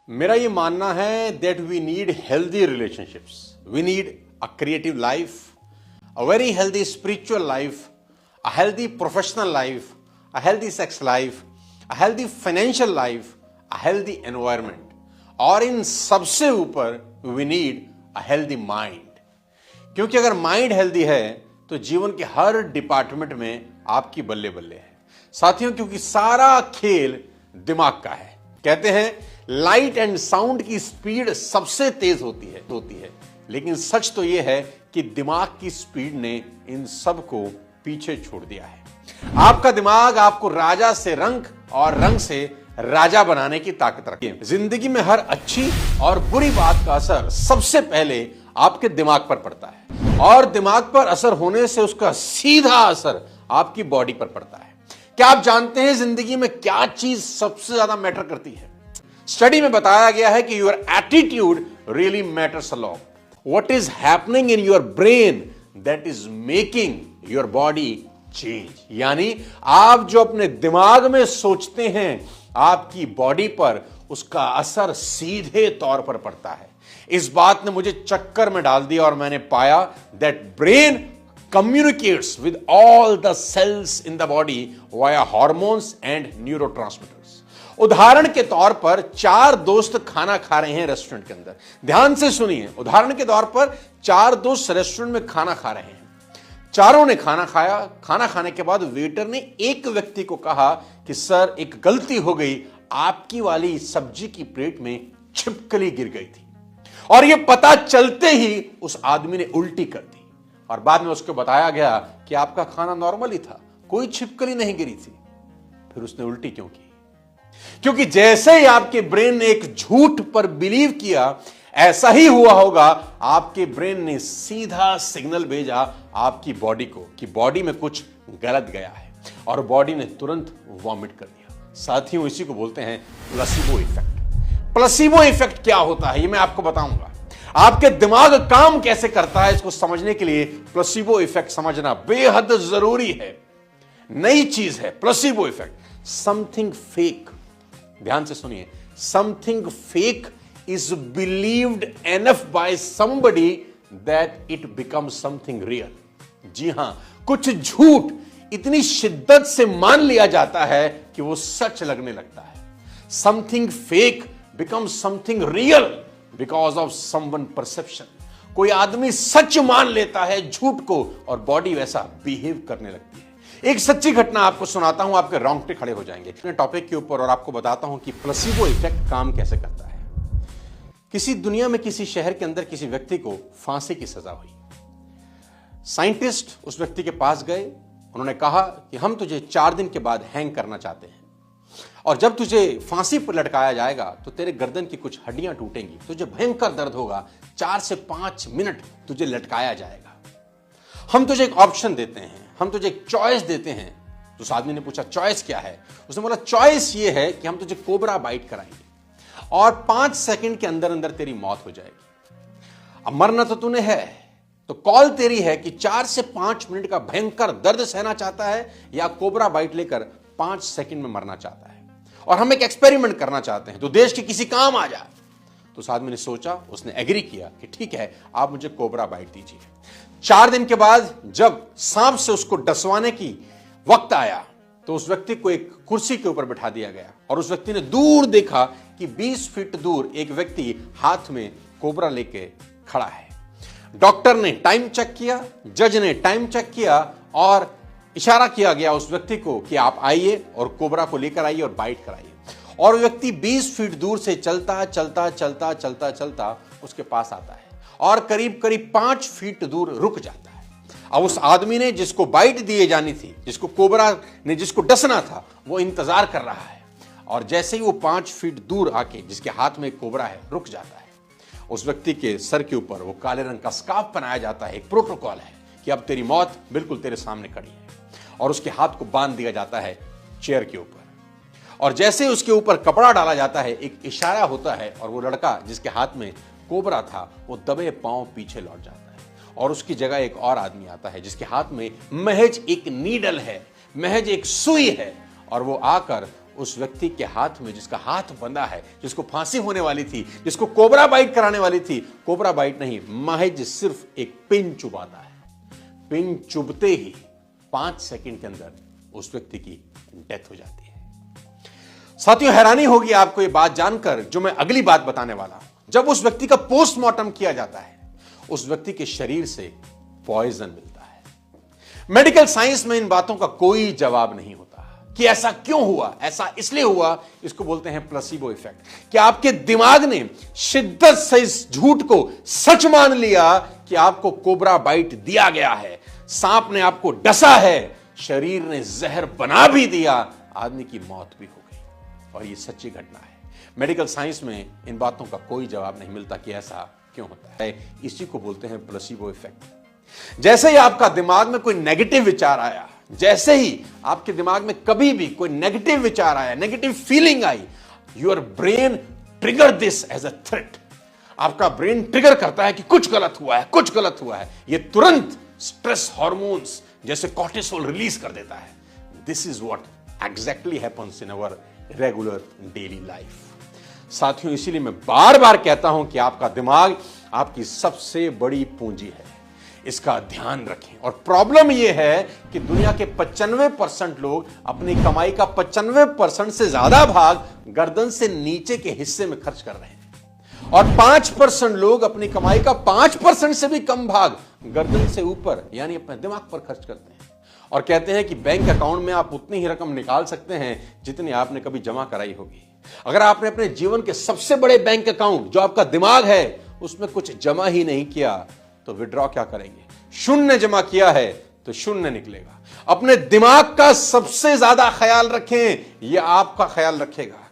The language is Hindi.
मेरा ये मानना है that we need healthy relationships, we need a creative life, a very healthy spiritual life, a healthy professional life, a healthy sex life, a healthy financial life, a healthy environment, और इन सबसे ऊपर we need a healthy mind. क्योंकि अगर माइंड हेल्दी है तो जीवन के हर डिपार्टमेंट में आपकी बल्ले बल्ले है साथियों, क्योंकि सारा खेल दिमाग का है। कहते हैं लाइट एंड साउंड की स्पीड सबसे तेज होती है, लेकिन सच तो यह है कि दिमाग की स्पीड ने इन सब को पीछे छोड़ दिया है। आपका दिमाग आपको राजा से रंक और रंक से राजा बनाने की ताकत रखती है। जिंदगी में हर अच्छी और बुरी बात का असर सबसे पहले आपके दिमाग पर पड़ता है, और दिमाग पर असर होने से उसका सीधा असर आपकी बॉडी पर पड़ता है। क्या आप जानते हैं जिंदगी में क्या चीज सबसे ज्यादा मैटर करती है? स्टडी में बताया गया है कि your attitude really matters a lot. What is happening in your brain that is making your body change. यानी आप जो अपने दिमाग में सोचते हैं आपकी बॉडी पर उसका असर सीधे तौर पर पड़ता है। इस बात ने मुझे चक्कर में डाल दिया और मैंने पाया that brain communicates with all the cells in the body via hormones and neurotransmitters। उदाहरण के तौर पर चार दोस्त खाना खा रहे हैं रेस्टोरेंट के अंदर। ध्यान से सुनिए, उदाहरण के तौर पर चार दोस्त रेस्टोरेंट में खाना खा रहे हैं। चारों ने खाना खाया। खाना खाने के बाद वेटर ने एक व्यक्ति को कहा कि सर एक गलती हो गई, आपकी वाली सब्जी की प्लेट में छिपकली गिर गई थी। और यह पता चलते ही उस आदमी ने उल्टी कर दी, और बाद में उसको बताया गया कि आपका खाना नॉर्मल ही था, कोई छिपकली नहीं गिरी थी। फिर उसने उल्टी क्यों की? क्योंकि जैसे ही आपके ब्रेन ने एक झूठ पर बिलीव किया, ऐसा ही हुआ होगा। आपके ब्रेन ने सीधा सिग्नल भेजा आपकी बॉडी को कि बॉडी में कुछ गलत गया है, और बॉडी ने तुरंत वॉमिट कर दिया। साथियों, इसी को बोलते हैं प्लेसिबो इफेक्ट। प्लेसिबो इफेक्ट क्या होता है ये मैं आपको बताऊंगा। आपके दिमाग काम कैसे करता है इसको समझने के लिए प्लेसिबो इफेक्ट समझना बेहद जरूरी है। नई चीज है प्लेसिबो इफेक्ट, समथिंग फेक। ध्यान से सुनिए, something fake is believed enough by somebody that it becomes something real. जी हां, कुछ झूठ इतनी शिद्दत से मान लिया जाता है कि वो सच लगने लगता है। Something fake becomes something real because of someone perception. कोई आदमी सच मान लेता है झूठ को, और बॉडी वैसा बिहेव करने लगती है। एक सच्ची घटना आपको सुनाता हूं, आपके रोंगटे खड़े हो जाएंगे अपने टॉपिक के ऊपर, और आपको बताता हूं कि प्लेसिबो इफेक्ट काम कैसे करता है। किसी दुनिया में किसी शहर के अंदर किसी व्यक्ति को फांसी की सजा हुई। साइंटिस्ट उस व्यक्ति के पास गए। उन्होंने कहा कि हम तुझे 4 दिन के बाद हैंग करना चाहते हैं, और जब तुझे फांसी पर लटकाया जाएगा तो तेरे गर्दन की कुछ हड्डियां टूटेंगी, तुझे भयंकर दर्द होगा, 4 से 5 मिनट तुझे लटकाया जाएगा। हम तुझे एक ऑप्शन देते हैं, हम तुझे एक चॉइस देते हैं। तो उस आदमी ने पूछा चॉइस क्या है? उसने बोला चॉइस ये है कि हम तुझे कोबरा बाइट कराएंगे और 5 सेकंड के अंदर अंदर तेरी मौत हो जाएगी। अब मरना तो तूने है, तो कॉल तेरी है कि 4 से 5 मिनट का भयंकर दर्द सहना चाहता है या कोबरा बाइट लेकर 5 सेकंड में मरना चाहता है। और हम एक एक्सपेरिमेंट करना चाहते हैं, तो देश के किसी काम आ जाए। तो उस आदमी ने सोचा, उसने एग्री किया कि ठीक है, आप मुझे कोबरा बाइट दीजिए। 4 दिन के बाद जब सांप से उसको डसवाने की वक्त आया, तो उस व्यक्ति को एक कुर्सी के ऊपर बिठा दिया गया, और उस व्यक्ति ने दूर देखा कि 20 फीट दूर एक व्यक्ति हाथ में कोबरा लेके खड़ा है। डॉक्टर ने टाइम चेक किया, जज ने टाइम चेक किया, और इशारा किया गया उस व्यक्ति को कि आप आइए और कोबरा को लेकर आइए और बाइट कराइए। और व्यक्ति 20 फीट दूर से चलता चलता चलता चलता चलता उसके पास आता है, और करीब करीब 5 फीट दूर रुक जाता है। अब उस आदमी ने जिसको बाइट दिए जानी थी, जिसको कोबरा ने जिसको डसना था, वो इंतजार कर रहा है। और जैसे ही वो 5 फीट दूर आके जिसके हाथ में कोबरा है रुक जाता है, उस व्यक्ति के सर के ऊपर वो काले रंग का स्कार्फ बनाया जाता है। एक प्रोटोकॉल है कि अब तेरी मौत बिल्कुल तेरे सामने खड़ी है, और उसके हाथ को बांध दिया जाता है चेयर के ऊपर। और जैसे उसके ऊपर कपड़ा डाला जाता है, एक इशारा होता है, और वो लड़का जिसके हाथ में कोबरा था वो दबे पांव पीछे लौट जाता है, और उसकी जगह एक और आदमी आता है जिसके हाथ में महज एक नीडल है, महज एक सुई है, और वो आकर उस व्यक्ति के हाथ में, जिसका हाथ बंधा है, जिसको फांसी होने वाली थी, जिसको कोबरा बाइट कराने वाली थी, कोबरा बाइट नहीं, महज सिर्फ एक पिन चुभाता है। पिन चुभते ही 5 सेकंड के अंदर उस व्यक्ति की डेथ हो जाती है। साथियों, हैरानी होगी आपको ये बात जानकर जो मैं अगली बात बताने वाला हूं। जब उस व्यक्ति का पोस्टमार्टम किया जाता है, उस व्यक्ति के शरीर से पॉइजन मिलता है। मेडिकल साइंस में इन बातों का कोई जवाब नहीं होता कि ऐसा क्यों हुआ, ऐसा इसलिए हुआ, इसको बोलते हैं प्लेसिबो इफेक्ट। कि आपके दिमाग ने शिद्दत से इस झूठ को सच मान लिया कि आपको कोबरा बाइट दिया गया है, सांप ने आपको डसा है, शरीर ने जहर बना भी दिया, आदमी की मौत भी हो गई। और ये सच्ची घटना है। मेडिकल साइंस में इन बातों का कोई जवाब नहीं मिलता कि ऐसा क्यों होता है। इसी को बोलते हैं प्लेसिबो इफेक्ट। जैसे ही आपका दिमाग में कोई नेगेटिव विचार आया, जैसे ही आपके दिमाग में कभी भी कोई नेगेटिव विचार आया, नेगेटिव फीलिंग आई, your brain trigger this as a threat. आपका ब्रेन ट्रिगर करता है कि कुछ गलत हुआ है, कुछ गलत हुआ है। यह तुरंत स्ट्रेस हार्मोन्स जैसे कॉर्टिसोल रिलीज कर देता है। This is what exactly happens in our regular daily life. साथियों, इसीलिए मैं बार बार कहता हूं कि आपका दिमाग आपकी सबसे बड़ी पूंजी है, इसका ध्यान रखें। और प्रॉब्लम यह है कि दुनिया के 95% लोग अपनी कमाई का 95% से ज्यादा भाग गर्दन से नीचे के हिस्से में खर्च कर रहे हैं, और 5% लोग अपनी कमाई का 5% से भी कम भाग गर्दन से ऊपर यानी अपने दिमाग पर खर्च करते हैं। और कहते हैं कि बैंक अकाउंट में आप उतनी ही रकम निकाल सकते हैं जितनी आपने कभी जमा कराई होगी। अगर आपने अपने जीवन के सबसे बड़े बैंक अकाउंट, जो आपका दिमाग है, उसमें कुछ जमा ही नहीं किया तो विड्रॉ क्या करेंगे? शून्य जमा किया है तो शून्य निकलेगा। अपने दिमाग का सबसे ज्यादा ख्याल रखें, यह आपका ख्याल रखेगा।